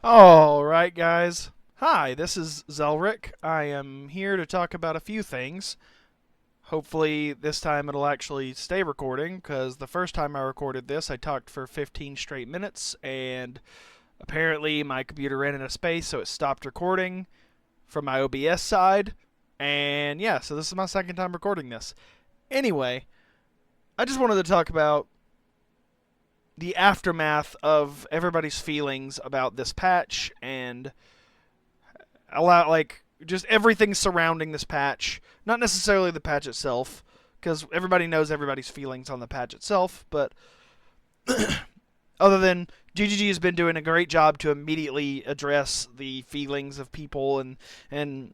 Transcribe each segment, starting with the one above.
Alright, guys. Hi, this is Zelric. I am here to talk about a few things. Hopefully, this time it'll actually stay recording, because the first time I recorded this, I talked for 15 straight minutes, and apparently my computer ran out of space, so it stopped recording from my OBS side. And yeah, so this is my second time recording this. Anyway, I just wanted to talk about the aftermath of everybody's feelings about this patch and just everything surrounding this patch. Not necessarily the patch itself, because everybody knows everybody's feelings on the patch itself, but other than GGG has been doing a great job to immediately address the feelings of people and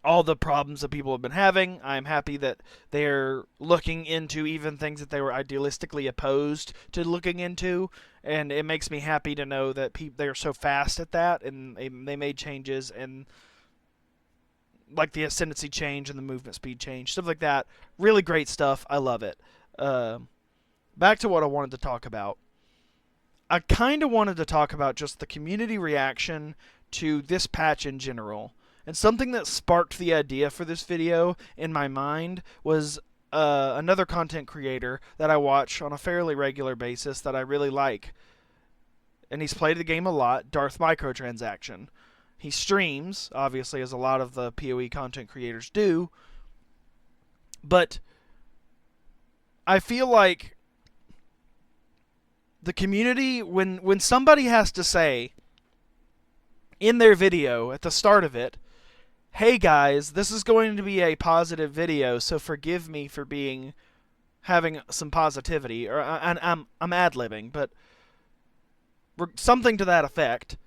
all the problems that people have been having. I'm happy that they're looking into even things that they were idealistically opposed to looking into, and it makes me happy to know that they're so fast at that, and they made changes, and like the ascendancy change and the movement speed change, stuff like that. Really great stuff. I love it. Uh, Back to what I wanted to talk about. I kind of wanted to talk about just the community reaction to this patch in general. And something that sparked the idea for this video in my mind was another content creator that I watch on a fairly regular basis that I really like. And he's played the game a lot, Darth Microtransaction. He streams, obviously, as a lot of the PoE content creators do. But I feel like the community, when somebody has to say in their video at the start of it, hey guys, this is going to be a positive video, so forgive me for having some positivity, or I'm ad-libbing, but something to that effect.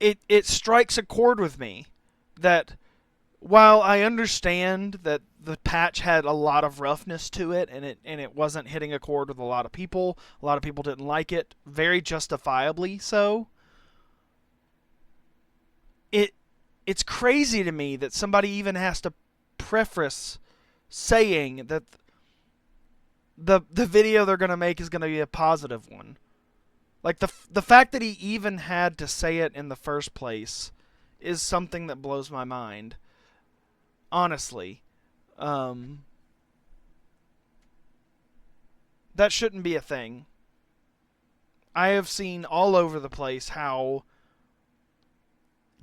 It strikes a chord with me that while I understand that the patch had a lot of roughness to it, and it wasn't hitting a chord with a lot of people didn't like it, very justifiably so. It it's crazy to me that somebody even has to preface saying that the video they're going to make is going to be a positive one. Like the fact that he even had to say it in the first place is something that blows my mind. Honestly, um, that shouldn't be a thing. I have seen all over the place how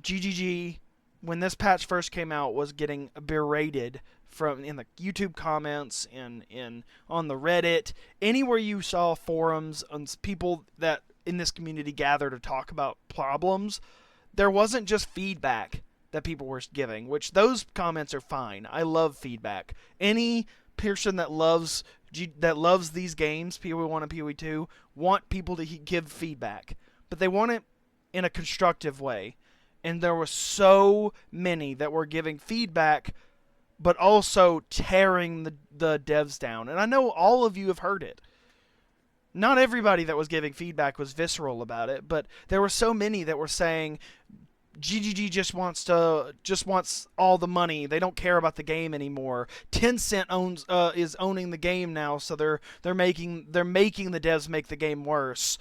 GGG, when this patch first came out, was getting berated from in the YouTube comments, in on the Reddit, anywhere you saw forums and people that in this community gather to talk about problems. There wasn't just feedback that people were giving, which those comments are fine. I love feedback. Any person that loves these games, PoE 1 and PoE 2, want people to give feedback, but they want it in a constructive way. And there were so many that were giving feedback, but also tearing the devs down. And I know all of you have heard it. Not everybody that was giving feedback was visceral about it, but there were so many that were saying GGG just wants all the money. They don't care about the game anymore. Tencent is owning the game now, so they're making the devs make the game worse.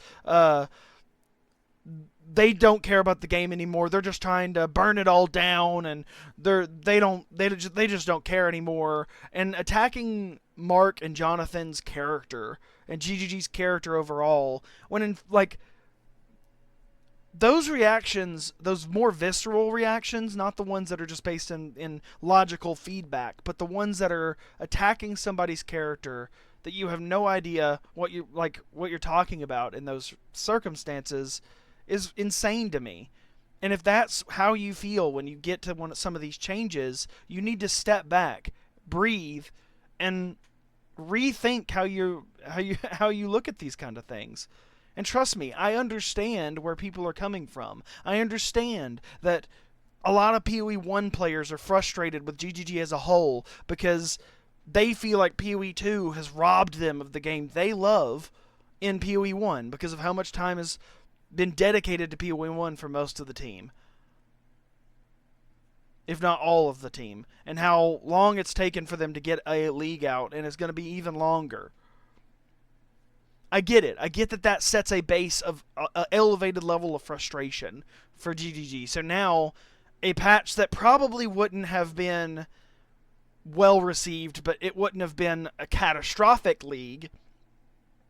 They don't care about the game anymore. They're just trying to burn it all down, and they just don't care anymore. And attacking Mark and Jonathan's character and GGG's character overall, when in like those reactions, those more visceral reactions, not the ones that are just based in logical feedback, but the ones that are attacking somebody's character that you have no idea what you're talking about in those circumstances, is insane to me. And if that's how you feel when you get to some of these changes, you need to step back, breathe, and rethink how you look at these kind of things. And trust me, I understand where people are coming from. I understand that a lot of PoE 1 players are frustrated with GGG as a whole because they feel like PoE 2 has robbed them of the game they love in PoE 1 because of how much time has been dedicated to PoE 1 for most of the team, if not all of the team, and how long it's taken for them to get a league out, and it's going to be even longer. I get it. I get that that sets a base of an elevated level of frustration for GGG. So now, a patch that probably wouldn't have been well received, but it wouldn't have been a catastrophic league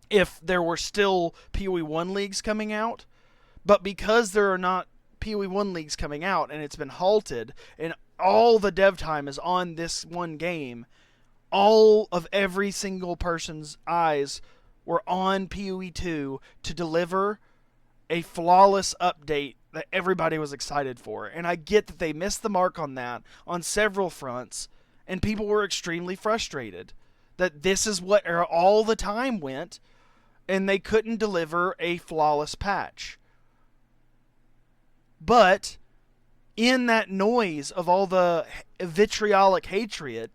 if there were still PoE 1 leagues coming out. But because there are not PoE 1 leagues coming out and it's been halted and all the dev time is on this one game, all of every single person's eyes were on PoE 2 to deliver a flawless update that everybody was excited for. And I get that they missed the mark on that on several fronts, and people were extremely frustrated that this is what all the time went, and they couldn't deliver a flawless patch. But in that noise of all the vitriolic hatred,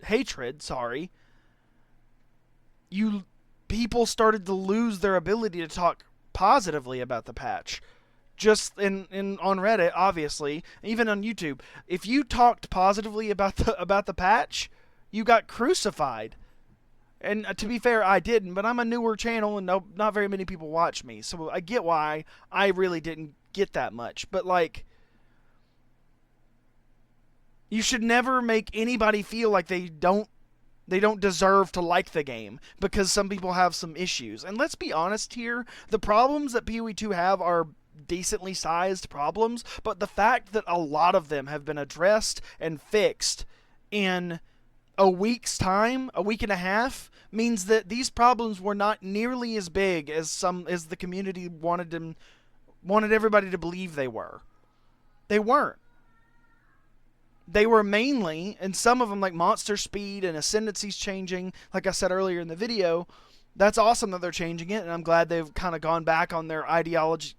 people started to lose their ability to talk positively about the patch. Just on Reddit, obviously, even on YouTube, if you talked positively about the patch, you got crucified. And to be fair, I didn't, but I'm a newer channel and not very many people watch me, so I get why I really didn't get that much. But like, you should never make anybody feel like they don't deserve to like the game because some people have some issues. And let's be honest here, the problems that PoE 2 have are decently sized problems, but the fact that a lot of them have been addressed and fixed in a week's time, a week and a half, means that these problems were not nearly as big as the community wanted everybody to believe they were. They weren't. They were mainly, and some of them like monster speed and ascendancies changing, like I said earlier in the video, that's awesome that they're changing it, and I'm glad they've kind of gone back on their ideologic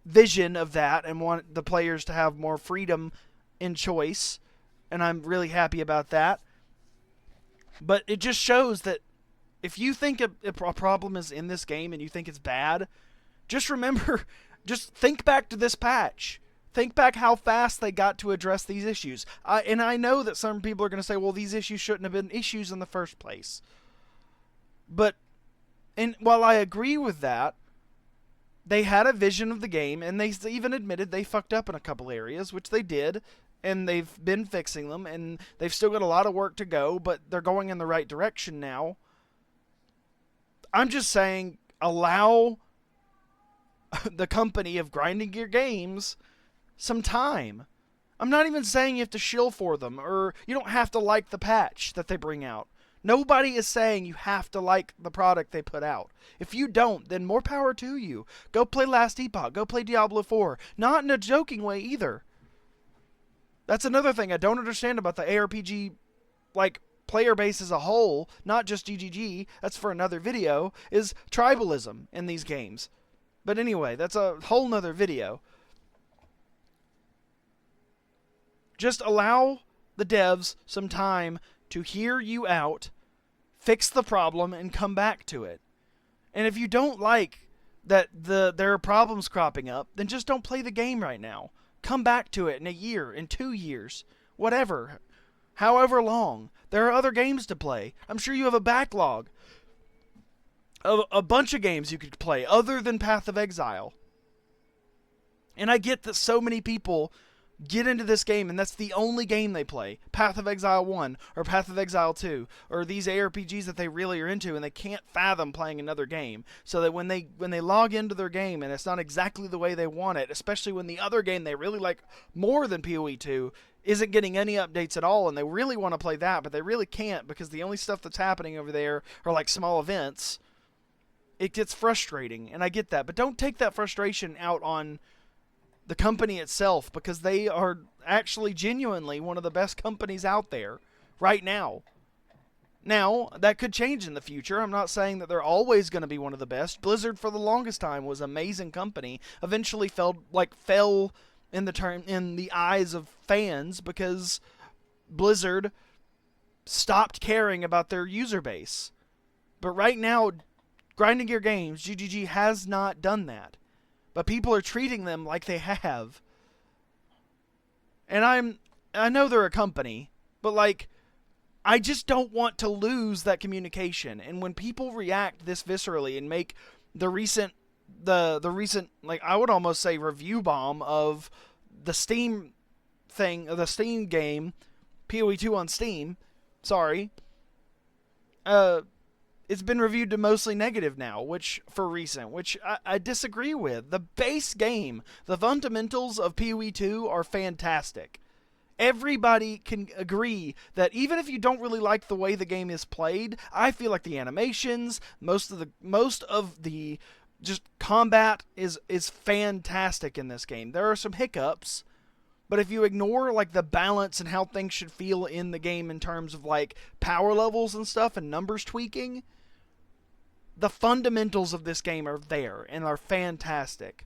vision of that and want the players to have more freedom in choice, and I'm really happy about that. But it just shows that if you think a problem is in this game and you think it's bad, just remember, just think back to this patch. Think back how fast they got to address these issues. And I know that some people are going to say, well, these issues shouldn't have been issues in the first place. But while I agree with that, they had a vision of the game, and they even admitted they fucked up in a couple areas, which they did, and they've been fixing them, and they've still got a lot of work to go, but they're going in the right direction now. I'm just saying, allow the company of Grinding Gear Games some time. I'm not even saying you have to shill for them, or you don't have to like the patch that they bring out. Nobody is saying you have to like the product they put out. If you don't, then more power to you. Go play Last Epoch. Go play Diablo 4. Not in a joking way either. That's another thing I don't understand about the ARPG player base as a whole, not just GGG, that's for another video, is tribalism in these games. But anyway, that's a whole nother video. Just allow the devs some time to hear you out, fix the problem, and come back to it. And if you don't like that there are problems cropping up, then just don't play the game right now. Come back to it in a year, in 2 years, whatever, however long. There are other games to play. I'm sure you have a backlog of a bunch of games you could play other than Path of Exile. And I get that so many people get into this game and that's the only game they play. Path of Exile 1 or Path of Exile 2 or these ARPGs that they really are into, and they can't fathom playing another game. So that when they log into their game and it's not exactly the way they want it, especially when the other game they really like more than PoE 2 isn't getting any updates at all, and they really want to play that, but they really can't because the only stuff that's happening over there are like small events, it gets frustrating, and I get that. But don't take that frustration out on the company itself, because they are actually genuinely one of the best companies out there right now. Now, that could change in the future. I'm not saying that they're always going to be one of the best. Blizzard for the longest time was an amazing company. Eventually fell in the eyes of fans because Blizzard stopped caring about their user base. But right now, Grinding Gear Games, GGG, has not done that. But people are treating them like they have. And I know they're a company, but I just don't want to lose that communication. And when people react this viscerally and make the recent like I would almost say review bomb of the Steam the Steam game PoE 2 on Steam, sorry, it's been reviewed to mostly negative now, which I disagree with. The base game, the fundamentals of PoE 2 are fantastic. Everybody can agree that even if you don't really like the way the game is played, I feel like the animations, most of the just combat is fantastic in this game. There are some hiccups, but if you ignore like the balance and how things should feel in the game in terms of like power levels and stuff and numbers tweaking, the fundamentals of this game are there and are fantastic.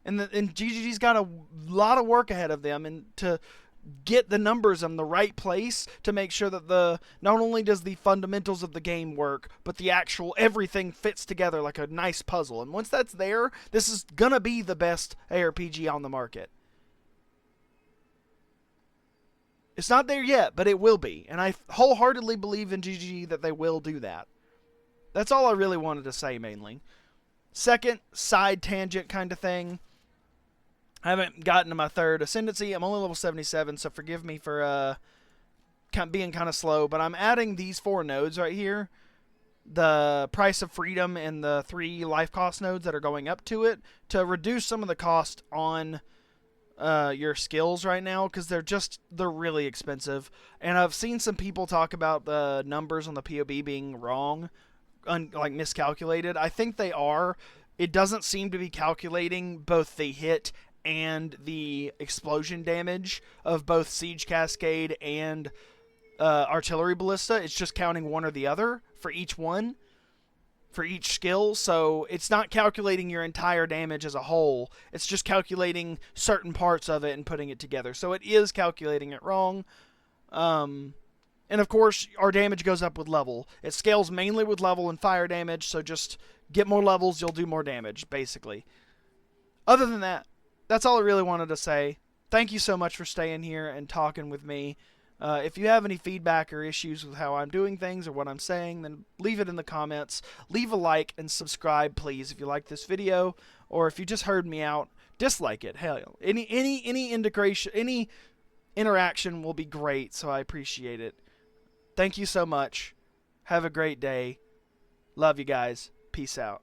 And GGG's got a lot of work ahead of them and to get the numbers in the right place to make sure that not only does the fundamentals of the game work, but the actual everything fits together like a nice puzzle. And once that's there, this is gonna be the best ARPG on the market. It's not there yet, but it will be. And I wholeheartedly believe in GGG that they will do that. That's all I really wanted to say mainly. Second, side tangent kind of thing. I haven't gotten to my third ascendancy. I'm only level 77, so forgive me for being kind of slow. But I'm adding these 4 nodes right here. The Price of Freedom and the 3 life cost nodes that are going up to it to reduce some of the cost on your skills right now, because they're really expensive. And I've seen some people talk about the numbers on the POB being wrong, like miscalculated. I think they are. It doesn't seem to be calculating both the hit and the explosion damage of both Siege Cascade and Artillery Ballista. It's just counting one or the other for each one, for each skill. So it's not calculating your entire damage as a whole. It's just calculating certain parts of it and putting it together. So it is calculating it wrong. And of course, our damage goes up with level. It scales mainly with level and fire damage, so just get more levels, you'll do more damage, basically. Other than that, that's all I really wanted to say. Thank you so much for staying here and talking with me. If you have any feedback or issues with how I'm doing things or what I'm saying, then leave it in the comments. Leave a like and subscribe, please, if you like this video. Or if you just heard me out, dislike it. Hell, any integration, any interaction will be great, so I appreciate it. Thank you so much. Have a great day. Love you guys. Peace out.